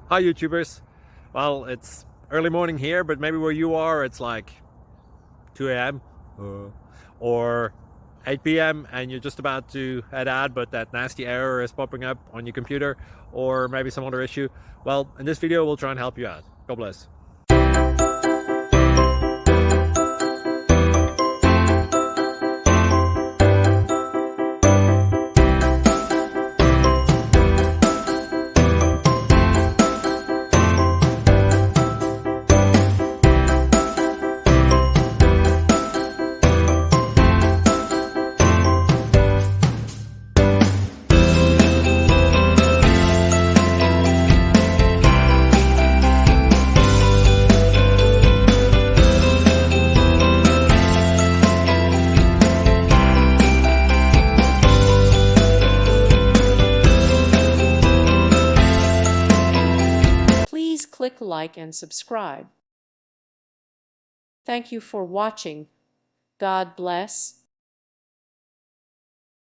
Hi YouTubers. Well, it's early morning here, but maybe where you are it's like 2 a.m. Or 8 p.m. and you're just about to head out, but that nasty error is popping up on your computer, or maybe some other issue. Well, in this video we'll try and help you out. God bless. Please click like and subscribe. Thank you for watching. God bless.